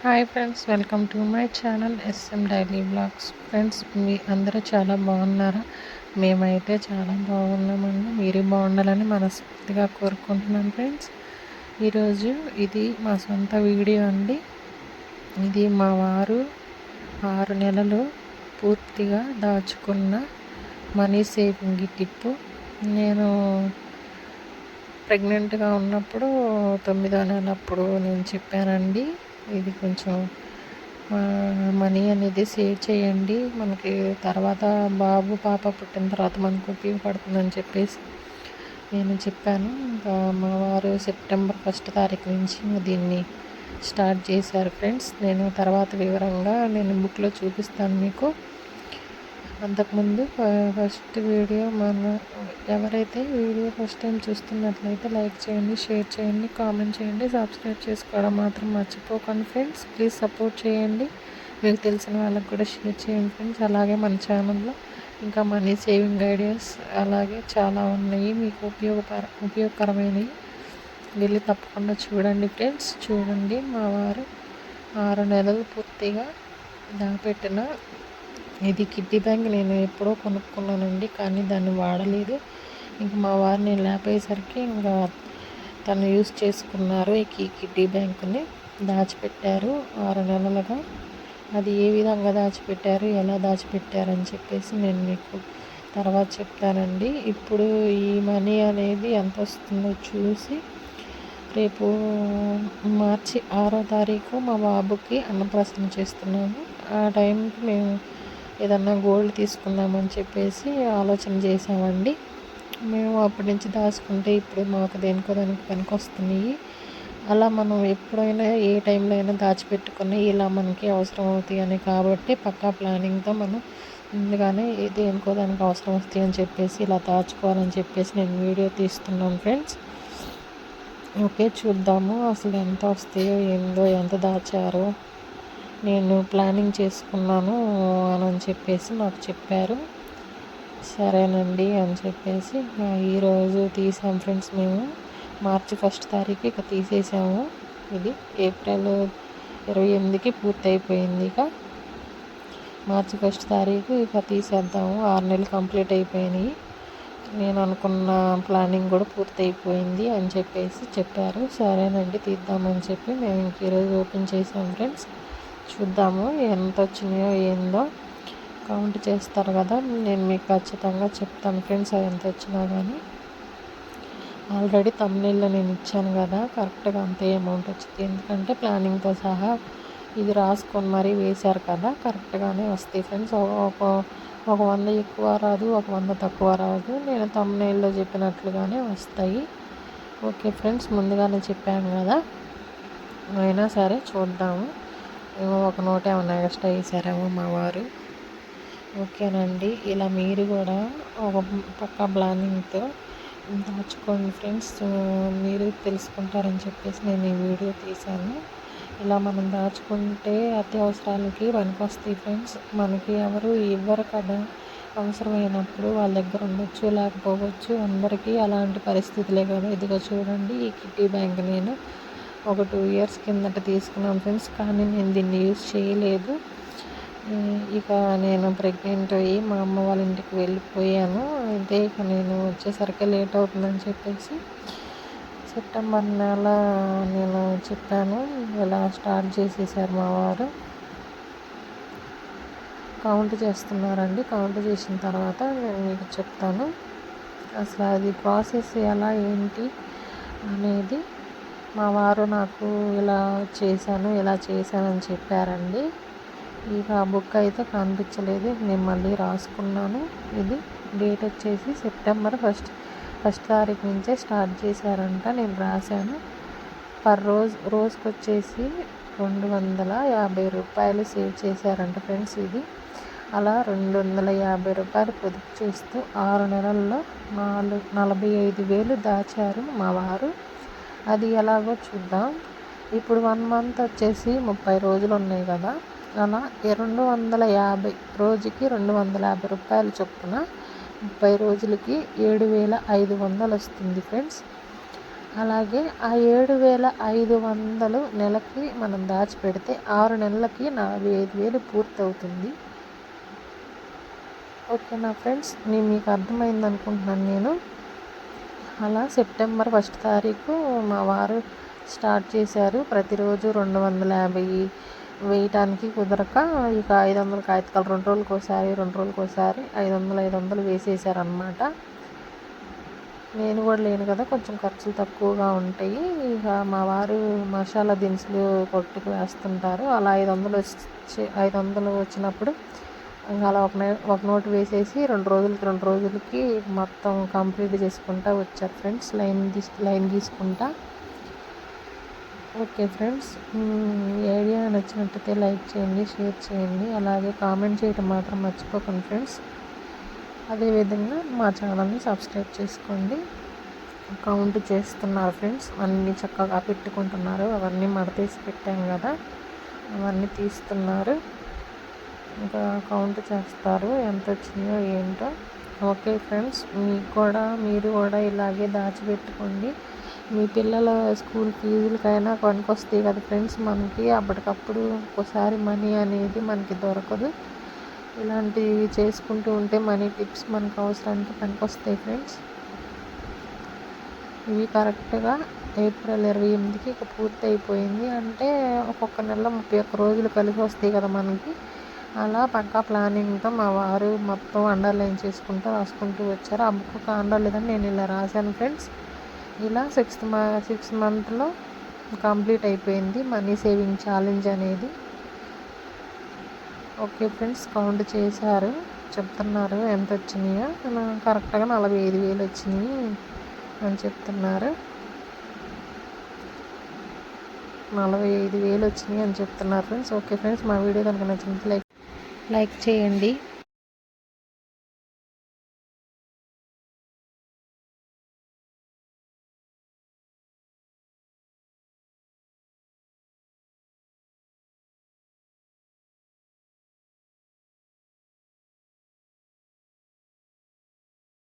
Hi friends, welcome to my channel SM daily blogs. Friends, మీ అందరూ చాలా బాగున్నారా? మేమైతే చాలా బాగున్నామండి. మీరు బాగుండాలని మనస్ఫూర్తిగా కోరుకుంటున్నాను ఫ్రెండ్స్. ఈరోజు ఇది మా సొంత వీడియో అండి. ఇది మా వారు 6 నెలలు పూర్తిగా దాచుకున్న మనీ సేవింగ్ టిప్పు. నేను ప్రెగ్నెంట్గా ఉన్నప్పుడు 9వ నెల అప్పుడు నేను చెప్పానండి. ఇది కొంచెం మనీ అనేది సేవ్ చేయండి, మనకి తర్వాత బాబు పాప పుట్టిన తర్వాత మనకు ఉపయోగపడుతుందని చెప్పేసి నేను చెప్పాను. ఇంకా మా వారు సెప్టెంబర్ 1 తారీఖు నుంచి దీన్ని స్టార్ట్ చేశారు ఫ్రెండ్స్. నేను తర్వాత వివరంగా నేను బుక్లో చూపిస్తాను మీకు. అంతకుముందు ఫస్ట్ వీడియో ఎవరైతే వీడియో ఫస్ట్ టైం చూస్తున్నట్లయితే లైక్ చేయండి, షేర్ చేయండి, కామెంట్ చేయండి, సబ్స్క్రైబ్ చేసుకోవడం మాత్రం మర్చిపోకండి ఫ్రెండ్స్. ప్లీజ్ సపోర్ట్ చేయండి. మీకు తెలిసిన వాళ్ళకి కూడా షేర్ చేయండి ఫ్రెండ్స్. అలాగే మన ఛానల్లో ఇంకా మనీ సేవింగ్ ఐడియాస్ అలాగే చాలా ఉన్నాయి, మీకు ఉపయోగకరమైనవి. వెళ్ళి తప్పకుండా చూడండి ఫ్రెండ్స్. చూడండి, మా వారు 6 నెలలు పూర్తిగా దాపెట్టిన ఇది కిడ్డీ బ్యాంక్ నేను ఎప్పుడో కొనుక్కున్నానండి, కానీ దాన్ని వాడలేదు. ఇంక మా వారు నేను లేపేసరికి ఇంకా తను యూజ్ చేసుకున్నారు. ఈ కిడ్డీ బ్యాంకుని దాచిపెట్టారు 6 నెలలుగా. అది ఏ విధంగా దాచిపెట్టారు, ఎలా దాచిపెట్టారని చెప్పేసి నేను మీకు తర్వాత చెప్తానండి. ఇప్పుడు ఈ మనీ అనేది ఎంత వస్తుందో చూసి రేపు మార్చి 6వ తారీఖు మా బాబుకి అన్నప్రాసన చేస్తున్నాము. ఆ టైంకి మేము ఏదన్నా గోల్డ్ తీసుకుందామని చెప్పేసి ఆలోచన చేసామండి. మేము అప్పటి నుంచి దాచుకుంటే ఇప్పుడు మాకు దేనికో దానికి పనికొస్తున్నాయి. అలా మనం ఎప్పుడైనా ఏ టైంలో అయినా దాచిపెట్టుకుని ఇలా మనకి అవసరం అవుతాయి అని కాబట్టి పక్కా ప్లానింగ్తో మనం ముందుగానే దేనికో దానికి అవసరం వస్తాయి అని చెప్పేసి ఇలా దాచుకోవాలని చెప్పేసి నేను వీడియో తీస్తున్నాను ఫ్రెండ్స్. ఓకే, చూద్దాము అసలు ఎంత వస్తాయో ఏందో, ఎంత దాచారో. నేను ప్లానింగ్ చేసుకున్నాను అని చెప్పేసి నాకు చెప్పారు. సరేనండి అని చెప్పేసి ఈరోజు తీసాం ఫ్రెండ్స్. మేము మార్చి 1 తారీఖు ఇక తీసేసాము. ఇది ఏప్రిల్ 28కి పూర్తి అయిపోయింది. ఇక మార్చి 1 తారీఖు ఇక తీసేద్దాము. 6 నెలలు కంప్లీట్ అయిపోయినాయి. నేను అనుకున్న ప్లానింగ్ కూడా పూర్తి అయిపోయింది అని చెప్పేసి చెప్పారు. సరేనండి తీద్దామని చెప్పి మేము ఇంక ఈరోజు ఓపెన్ చేసాం ఫ్రెండ్స్. చూద్దాము ఎంత వచ్చినాయో ఏందో. కౌంట్ చేస్తారు కదా, నేను మీకు ఖచ్చితంగా చెప్తాను ఫ్రెండ్స్ అది ఎంత వచ్చినా కానీ. ఆల్రెడీ తమ్ముళ్ళలో నేను ఇచ్చాను కదా, కరెక్ట్గా అంతే అమౌంట్ వచ్చింది. ఎందుకంటే ప్లానింగ్తో సహా ఇది రాసుకొని మరీ వేశారు కదా, కరెక్ట్గానే వస్తాయి ఫ్రెండ్స్. ఒక 100 ఎక్కువ రాదు, ఒక 100 తక్కువ రాదు. నేను తమ్ముళ్ళలో చెప్పినట్లుగానే వస్తాయి. ఓకే ఫ్రెండ్స్, ముందుగానే చెప్పాను కదా, అయినా సరే చూద్దాము. ఒక నోట్ ఏమన్నా ఎక్స్ట్రా వేసారేమో మా వారు. ఓకేనండి, ఇలా మీరు కూడా ఒక పక్కా ప్లానింగ్తో దాచుకోండి ఫ్రెండ్స్. మీరు తెలుసుకుంటారని చెప్పేసి నేను ఈ వీడియో తీశాను. ఇలా మనం దాచుకుంటే అత్యవసరాలకి పనికొస్తాయి ఫ్రెండ్స్. మనకి ఎవరు ఇవ్వరు కదా, అవసరమైనప్పుడు వాళ్ళ దగ్గర ఉండొచ్చు, లేకపోవచ్చు. అందరికీ అలాంటి పరిస్థితులే కదా. ఇదిగో చూడండి, ఈ కిడ్డీ బ్యాంక్ నేను ఒక 2 ఇయర్స్ కిందట తీసుకున్నాను ఫ్రెండ్స్, కానీ నేను దీన్ని యూజ్ చేయలేదు. ఇక నేను ప్రెగ్నెంట్ అయ్యి మా అమ్మ వాళ్ళ ఇంటికి వెళ్ళిపోయాను. అయితే ఇక నేను వచ్చేసరికి లేట్ అవుతుందని చెప్పేసి సెప్టెంబర్ నెల నేను చెప్పాను. ఇలా స్టార్ట్ చేసేసారు మా వారు. కౌంట్ చేస్తున్నారండి. కౌంట్ చేసిన తర్వాత నేను మీకు చెప్తాను అసలు అది ప్రాసెస్ ఎలా ఏంటి అనేది. మా వారు నాకు ఇలా చేశానని చెప్పారండి. ఇక ఆ బుక్ అయితే కనిపించలేదు, నేను మళ్ళీ రాసుకున్నాను. ఇది డేట్ వచ్చేసి సెప్టెంబర్ 1 తారీఖు నుంచే స్టార్ట్ చేశారంట. నేను రాశాను. రోజుకి వచ్చేసి 250 రూపాయలు సేవ్ చేశారంట ఫ్రెండ్స్. ఇది అలా 250 రూపాయలు పొదుపు చేస్తూ 6 నెలల్లో 45,000 దాచారు మా వారు. అది ఎలాగో చూద్దాం. ఇప్పుడు 1 మంత్ వచ్చేసి 30 రోజులు ఉన్నాయి కదా, అలా 250 రోజుకి 250 రూపాయలు చొప్పున 30 రోజులకి 7,500 వస్తుంది ఫ్రెండ్స్. అలాగే ఆ 7,500 నెలకి మనం దాచిపెడితే 6 నెలలకి 45,000 పూర్తవుతుంది. ఓకేనా ఫ్రెండ్స్, మీకు అర్థమైంది అనుకుంటున్నాను నేను. అలా సెప్టెంబర్ 1 తారీఖు మా వారు స్టార్ట్ చేశారు. ప్రతిరోజు 250 వేయటానికి కుదరక ఇక 500 కాగితాలు 2 రోజులకోసారి 500, 500 వేసేసారనమాట. నేను కూడా లేను కదా, కొంచెం ఖర్చులు తక్కువగా ఉంటాయి. ఇక మా వారు మసాలా దినుసులు కొట్టుకు వేస్తుంటారు. అలా 500 వచ్చినప్పుడు అలా ఒక నోటు వేసేసి 2 రోజులకి మొత్తం కంప్లీట్ చేసుకుంటా వచ్చారు ఫ్రెండ్స్, లైన్ గీసుకుంటా. ఓకే ఫ్రెండ్స్, ఈ ఐడియా నచ్చినట్టయితే లైక్ చేయండి, షేర్ చేయండి, అలాగే కామెంట్ చేయడం మాత్రం మర్చిపోకండి ఫ్రెండ్స్. అదేవిధంగా మా ఛానల్ని సబ్స్క్రైబ్ చేసుకోండి. కౌంట్ చేస్తున్నారు ఫ్రెండ్స్, అన్నీ చక్కగా పెట్టుకుంటున్నారు. అవన్నీ మడతేసి పెట్టాం కదా, అవన్నీ తీస్తున్నారు. ఇంకా కౌంట్ చేస్తారు ఎంత వచ్చినాయో ఏంటో. ఓకే ఫ్రెండ్స్, మీరు కూడా ఇలాగే దాచిపెట్టుకోండి. మీ పిల్లల స్కూల్ ఫీజులకైనా పనికొస్తాయి కదా ఫ్రెండ్స్. మనకి అప్పటికప్పుడు ఒక్కోసారి మనీ అనేది మనకి దొరకదు. ఇలాంటివి చేసుకుంటూ ఉంటే మనీ టిప్స్ మనకు అవసరానికి పనికొస్తాయి ఫ్రెండ్స్. ఇవి కరెక్ట్గా ఏప్రిల్ 28కి ఇక పూర్తి అయిపోయింది. అంటే ఒక్కొక్క నెల 31 రోజులు కలిసి వస్తాయి కదా మనకి. అలా పక్కా ప్లానింగ్తో మా వారు మొత్తం అండర్లైన్ చేసుకుంటూ రాసుకుంటూ వచ్చారు. ఆ బుక్ అండర్లేదని నేను ఇలా రాశాను ఫ్రెండ్స్. ఇలా 6 మంత్లో కంప్లీట్ అయిపోయింది మనీ సేవింగ్ ఛాలెంజ్ అనేది. ఓకే ఫ్రెండ్స్, కౌంట్ చేశారు, చెప్తున్నారు ఎంత వచ్చినాయో. కరెక్ట్గా 45,000 వచ్చినాయి అని చెప్తున్నారు. 45,000 వచ్చినాయి అని చెప్తున్నారు ఫ్రెండ్స్. ఓకే ఫ్రెండ్స్, మా వీడియో కనుక నచ్చినట్లయితే లైక్ చేయండి.